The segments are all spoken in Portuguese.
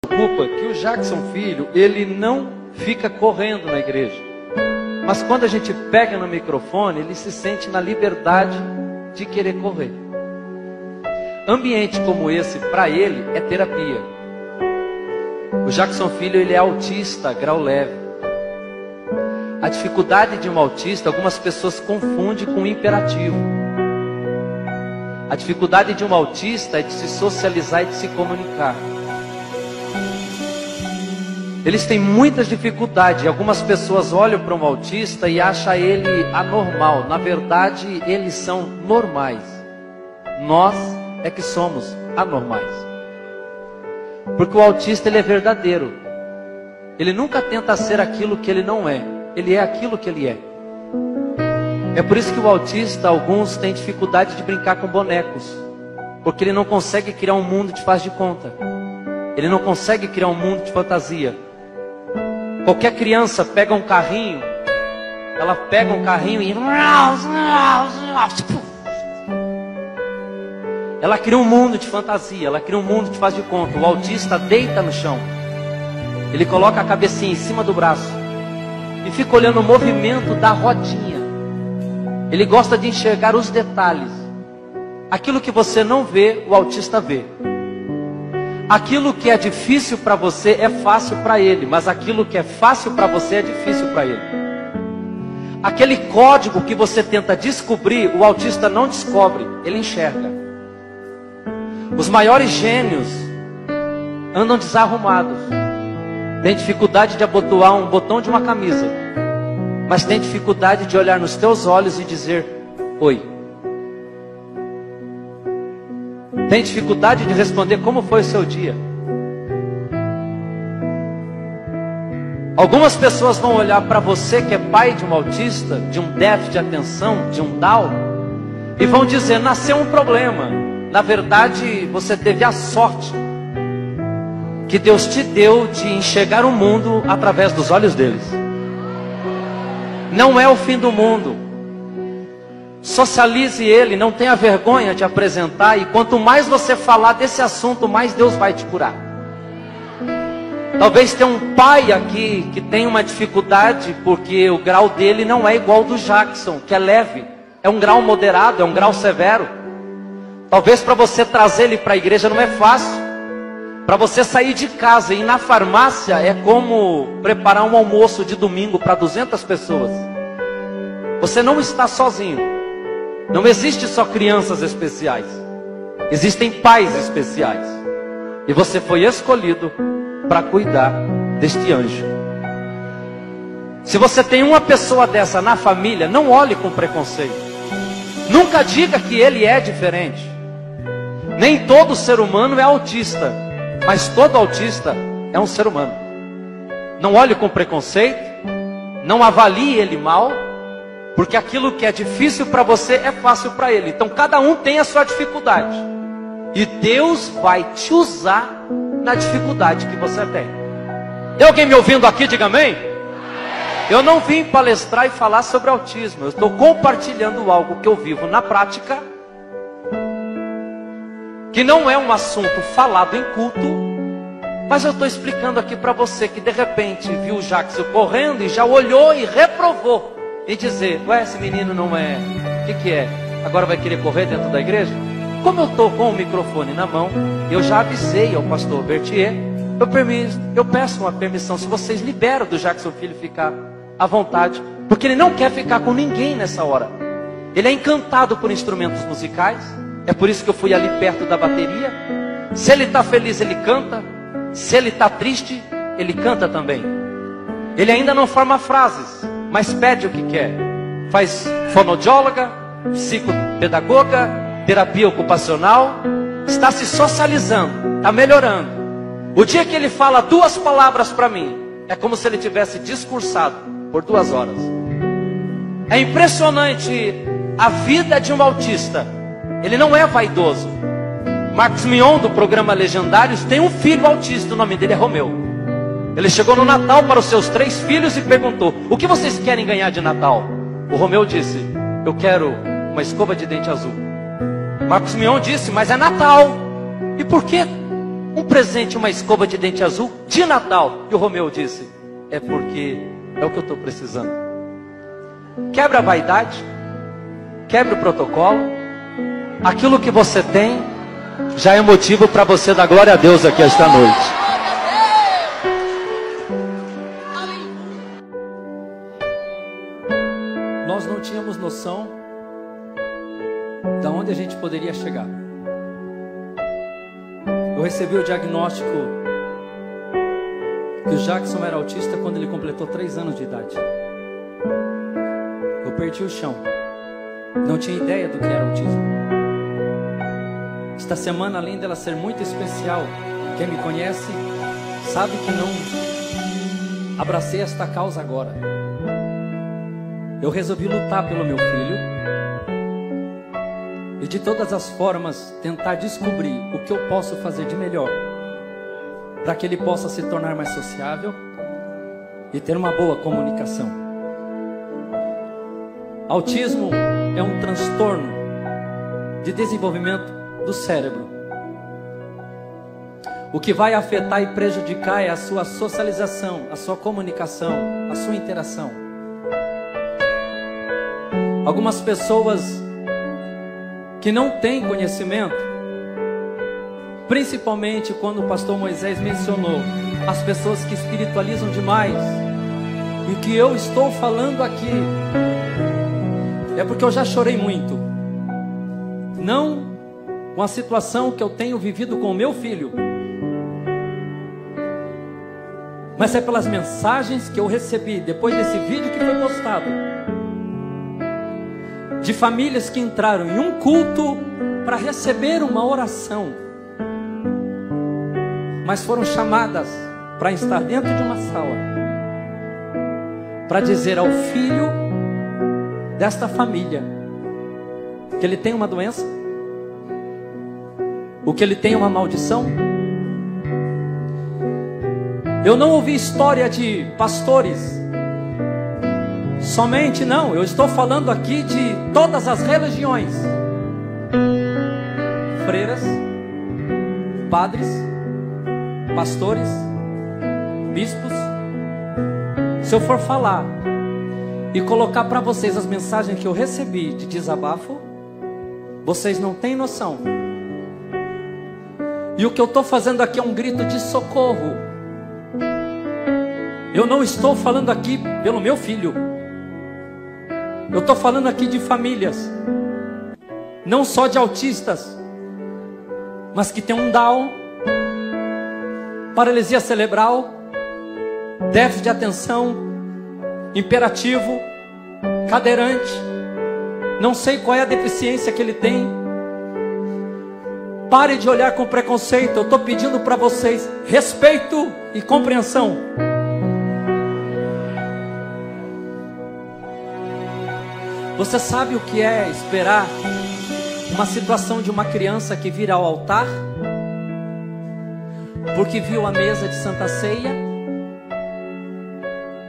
Preocupa que o Jackson Filho, ele não fica correndo na igreja. Mas quando a gente pega no microfone, ele se sente na liberdade de querer correr. Ambiente como esse, para ele, é terapia. O Jackson Filho, ele é autista, grau leve. A dificuldade de um autista, algumas pessoas confundem com imperativo. A dificuldade de um autista é de se socializar e de se comunicar. Eles têm muitas dificuldades. Algumas pessoas olham para um autista e acham ele anormal. Na verdade, eles são normais. Nós é que somos anormais. Porque o autista, ele é verdadeiro. Ele nunca tenta ser aquilo que ele não é. Ele é aquilo que ele é. É por isso que o autista, alguns têm dificuldade de brincar com bonecos. Porque ele não consegue criar um mundo de faz de conta. Ele não consegue criar um mundo de fantasia. Qualquer criança pega um carrinho, ela pega um carrinho e ela cria um mundo de fantasia, ela cria um mundo de faz de conta. O autista deita no chão, ele coloca a cabecinha em cima do braço e fica olhando o movimento da rodinha. Ele gosta de enxergar os detalhes. Aquilo que você não vê, o autista vê. Aquilo que é difícil para você é fácil para ele, mas aquilo que é fácil para você é difícil para ele. Aquele código que você tenta descobrir, o autista não descobre, ele enxerga. Os maiores gênios andam desarrumados. Tem dificuldade de abotoar um botão de uma camisa, mas tem dificuldade de olhar nos teus olhos e dizer oi. Tem dificuldade de responder como foi o seu dia. Algumas pessoas vão olhar para você que é pai de um autista, de um déficit de atenção, de um Down, e vão dizer, nasceu um problema. Na verdade, você teve a sorte que Deus te deu de enxergar o mundo através dos olhos deles. Não é o fim do mundo. Socialize ele, não tenha vergonha de apresentar. E quanto mais você falar desse assunto, mais Deus vai te curar. Talvez tenha um pai aqui que tem uma dificuldade, porque o grau dele não é igual ao do Jackson, que é leve. É um grau moderado, é um grau severo. Talvez para você trazer ele para a igreja não é fácil. Para você sair de casa e ir na farmácia é como preparar um almoço de domingo para 200 pessoas. Você não está sozinho. Não existe só crianças especiais. Existem pais especiais. E você foi escolhido para cuidar deste anjo. Se você tem uma pessoa dessa na família, não olhe com preconceito. Nunca diga que ele é diferente. Nem todo ser humano é autista, mas todo autista é um ser humano. Não olhe com preconceito. Não avalie ele mal. Porque aquilo que é difícil para você é fácil para ele. Então cada um tem a sua dificuldade. E Deus vai te usar na dificuldade que você tem. Tem alguém me ouvindo aqui? Diga amém. Eu não vim palestrar e falar sobre autismo. Eu estou compartilhando algo que eu vivo na prática. Que não é um assunto falado em culto. Mas eu estou explicando aqui para você que de repente viu o Jackson correndo e já olhou e reprovou. E dizer, ué, esse menino não é, o que é? Agora vai querer correr dentro da igreja? Como eu estou com o microfone na mão, eu já avisei ao pastor Bertier, eu peço uma permissão, se vocês liberam do Jackson Filho ficar à vontade, porque ele não quer ficar com ninguém nessa hora. Ele é encantado por instrumentos musicais, é por isso que eu fui ali perto da bateria. Se ele está feliz, ele canta. Se ele está triste, ele canta também. Ele ainda não forma frases, mas pede o que quer. Faz fonoaudióloga, psicopedagoga, terapia ocupacional. Está se socializando, está melhorando. O dia que ele fala 2 palavras para mim, é como se ele tivesse discursado por 2 horas. É impressionante a vida de um autista. Ele não é vaidoso. Marcos Mion, do programa Legendários, tem um filho autista, o nome dele é Romeu. Ele chegou no Natal para os seus 3 filhos e perguntou, o que vocês querem ganhar de Natal? O Romeu disse, eu quero uma escova de dente azul. Marcos Mion disse, mas é Natal. E por quê? um presente, uma escova de dente azul de Natal. E o Romeu disse: é porque é o que eu estou precisando. Quebra a vaidade, quebra o protocolo. Aquilo que você tem já é motivo para você dar glória a Deus aqui esta noite. Nós não tínhamos noção de onde a gente poderia chegar. Eu recebi o diagnóstico que o Jackson era autista quando ele completou 3 anos de idade. Eu perdi o chão. Não tinha ideia do que era autismo. Esta semana, além dela ser muito especial, quem me conhece sabe que não abracei esta causa agora. Eu resolvi lutar pelo meu filho e de todas as formas tentar descobrir o que eu posso fazer de melhor para que ele possa se tornar mais sociável e ter uma boa comunicação. Autismo é um transtorno de desenvolvimento do cérebro. O que vai afetar e prejudicar é a sua socialização, a sua comunicação, a sua interação. Algumas pessoas que não têm conhecimento, principalmente quando o pastor Moisés mencionou as pessoas que espiritualizam demais, e o que eu estou falando aqui é porque eu já chorei muito, não com a situação que eu tenho vivido com o meu filho, mas é pelas mensagens que eu recebi depois desse vídeo que foi postado, de famílias que entraram em um culto para receber uma oração, mas foram chamadas para estar dentro de uma sala para dizer ao filho desta família que ele tem uma doença, o que ele tem uma maldição. Eu não ouvi história de pastores somente, não. Eu estou falando aqui de todas as religiões. Freiras, padres, pastores, bispos. Se eu for falar e colocar para vocês as mensagens que eu recebi de desabafo, vocês não têm noção. E o que eu estou fazendo aqui é um grito de socorro. Eu não estou falando aqui pelo meu filho. Eu estou falando aqui de famílias, não só de autistas, mas que tem um Down, paralisia cerebral, déficit de atenção, hiperativo, cadeirante. Não sei qual é a deficiência que ele tem. Pare de olhar com preconceito. Eu estou pedindo para vocês respeito e compreensão. Você sabe o que é esperar uma situação de uma criança que vira ao altar porque viu a mesa de Santa Ceia,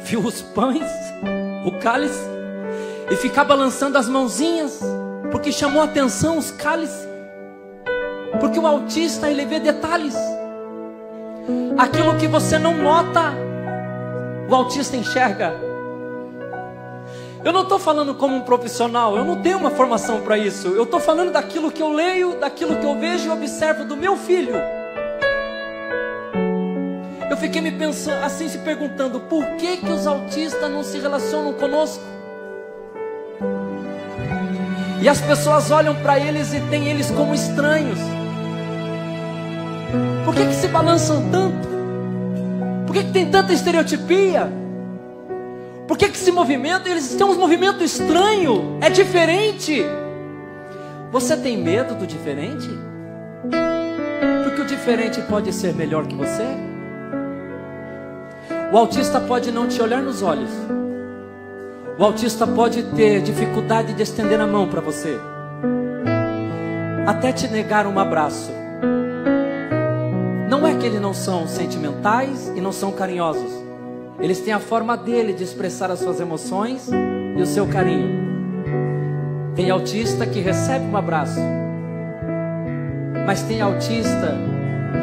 viu os pães, o cálice, e ficar balançando as mãozinhas porque chamou a atenção os cálices? Porque o autista, ele vê detalhes. Aquilo que você não nota, o autista enxerga. Eu não estou falando como um profissional, eu não tenho uma formação para isso. Eu estou falando daquilo que eu leio, daquilo que eu vejo e observo do meu filho. Eu fiquei me pensando, assim, se perguntando, por que que os autistas não se relacionam conosco? E as pessoas olham para eles e têm eles como estranhos. Por que que se balançam tanto? Por que que tem tanta estereotipia? Por que que esse movimento, eles têm um movimento estranho, é diferente? Você tem medo do diferente? Porque o diferente pode ser melhor que você? O autista pode não te olhar nos olhos. O autista pode ter dificuldade de estender a mão para você, até te negar um abraço. Não é que eles não são sentimentais e não são carinhosos. Eles têm a forma dele de expressar as suas emoções e o seu carinho. Tem autista que recebe um abraço, mas tem autista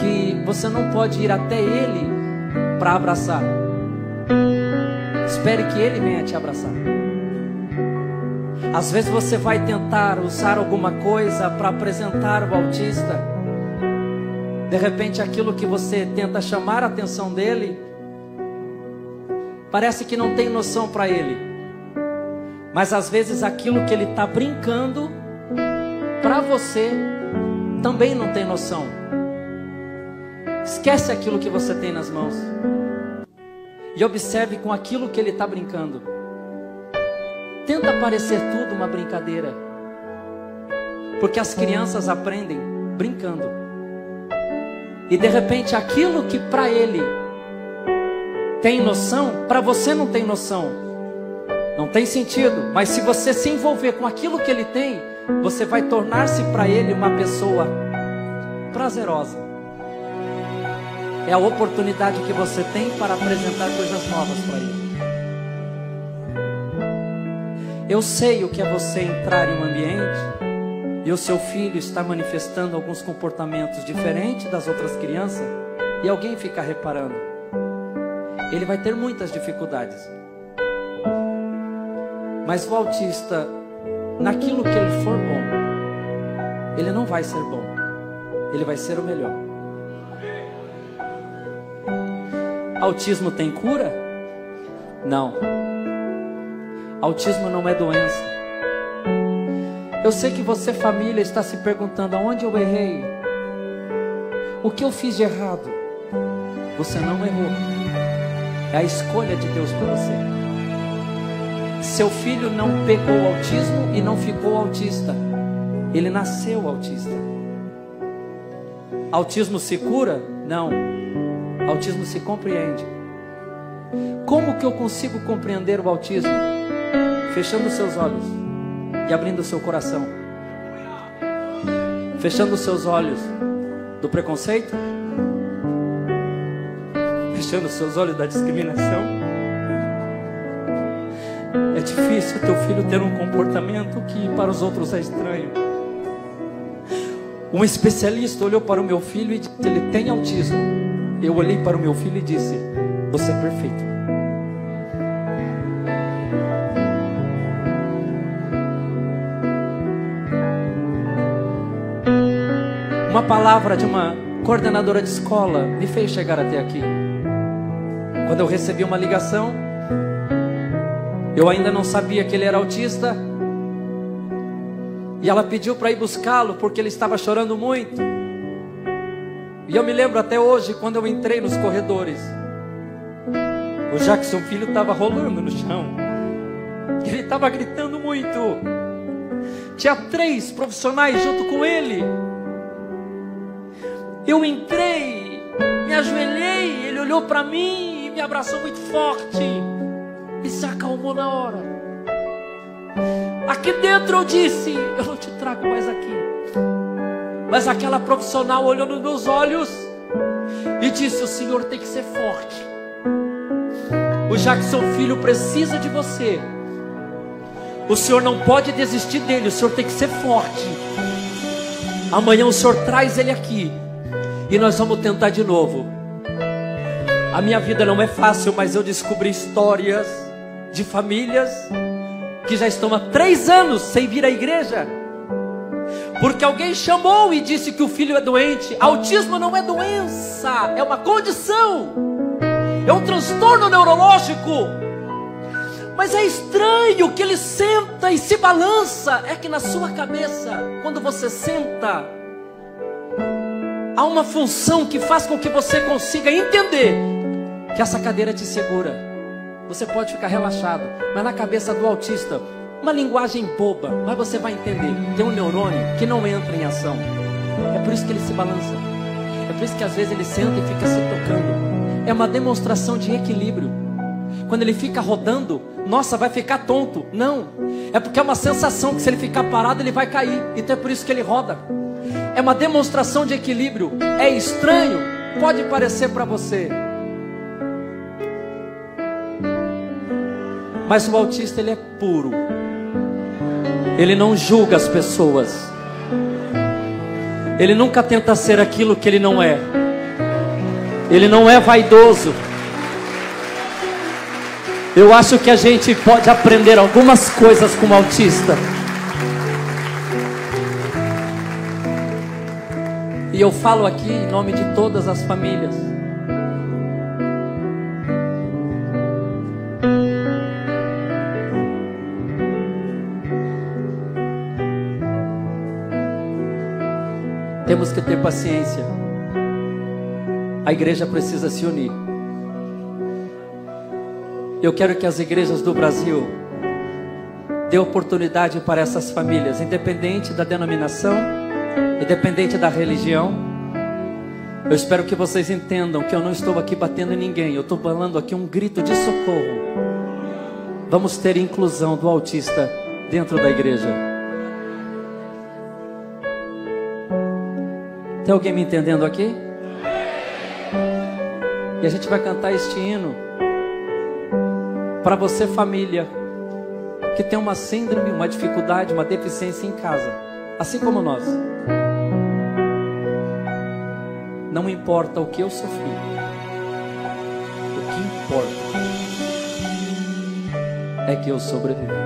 que você não pode ir até ele para abraçar. Espere que ele venha te abraçar. Às vezes você vai tentar usar alguma coisa para apresentar o autista. De repente aquilo que você tenta chamar a atenção dele, parece que não tem noção para ele. Mas às vezes aquilo que ele está brincando, para você, também não tem noção. Esquece aquilo que você tem nas mãos e observe com aquilo que ele está brincando. Tenta parecer tudo uma brincadeira, porque as crianças aprendem brincando. E de repente aquilo que para ele tem noção, para você não tem noção. Não tem sentido, mas se você se envolver com aquilo que ele tem, você vai tornar-se para ele uma pessoa prazerosa. É a oportunidade que você tem para apresentar coisas novas para ele. Eu sei o que é você entrar em um ambiente e o seu filho está manifestando alguns comportamentos diferentes das outras crianças e alguém fica reparando. Ele vai ter muitas dificuldades. Mas o autista, naquilo que ele for bom, ele não vai ser bom. Ele vai ser o melhor. Autismo tem cura? Não. Autismo não é doença. Eu sei que você, família, está se perguntando: aonde eu errei? O que eu fiz de errado? Você não errou. É a escolha de Deus para você. Seu filho não pegou autismo e não ficou autista. Ele nasceu autista. Autismo se cura? Não. Autismo se compreende. Como que eu consigo compreender o autismo? Fechando seus olhos e abrindo seu coração. Fechando seus olhos do preconceito. Fechando seus olhos da discriminação. É difícil teu filho ter um comportamento que para os outros é estranho. Um especialista olhou para o meu filho e disse: ele tem autismo. Eu olhei para o meu filho e disse: você é perfeito. Uma palavra de uma coordenadora de escola me fez chegar até aqui. Quando eu recebi uma ligação, eu ainda não sabia que ele era autista, e ela pediu para ir buscá-lo porque ele estava chorando muito. E eu me lembro até hoje, quando eu entrei nos corredores, o Jackson filho estava rolando no chão. Ele estava gritando muito. Tinha 3 profissionais junto com ele. Eu entrei, me ajoelhei, ele olhou para mim e me abraçou muito forte e se acalmou na hora. Aqui dentro eu disse: eu não te trago mais aqui. Mas aquela profissional olhou nos meus olhos e disse: o senhor tem que ser forte. O Jackson filho precisa de você. O senhor não pode desistir dele, o senhor tem que ser forte. Amanhã o senhor traz ele aqui e nós vamos tentar de novo. A minha vida não é fácil, mas eu descobri histórias de famílias que já estão há 3 anos sem vir à igreja, porque alguém chamou e disse que o filho é doente. Autismo não é doença, é uma condição, é um transtorno neurológico. Mas é estranho que ele senta e se balança. É que na sua cabeça, quando você senta, há uma função que faz com que você consiga entender que essa cadeira te segura. Você pode ficar relaxado, mas na cabeça do autista, uma linguagem boba, mas você vai entender. Tem um neurônio que não entra em ação. É por isso que ele se balança. É por isso que às vezes ele senta e fica se tocando. É uma demonstração de equilíbrio. Quando ele fica rodando, nossa, vai ficar tonto. Não, é porque é uma sensação que se ele ficar parado ele vai cair. Então é por isso que ele roda. É uma demonstração de equilíbrio. É estranho, pode parecer para você, mas o autista, ele é puro. Ele não julga as pessoas. Ele nunca tenta ser aquilo que ele não é. Ele não é vaidoso. Eu acho que a gente pode aprender algumas coisas com o autista. E eu falo aqui em nome de todas as famílias. Temos que ter paciência. A igreja precisa se unir. Eu quero que as igrejas do Brasil dê oportunidade para essas famílias, independente da denominação, independente da religião. Eu espero que vocês entendam que eu não estou aqui batendo em ninguém. Eu estou falando aqui um grito de socorro. Vamos ter inclusão do autista dentro da igreja. Tem alguém me entendendo aqui? E a gente vai cantar este hino para você, família, que tem uma síndrome, uma dificuldade, uma deficiência em casa, assim como nós. Não importa o que eu sofri, o que importa é que eu sobrevivi.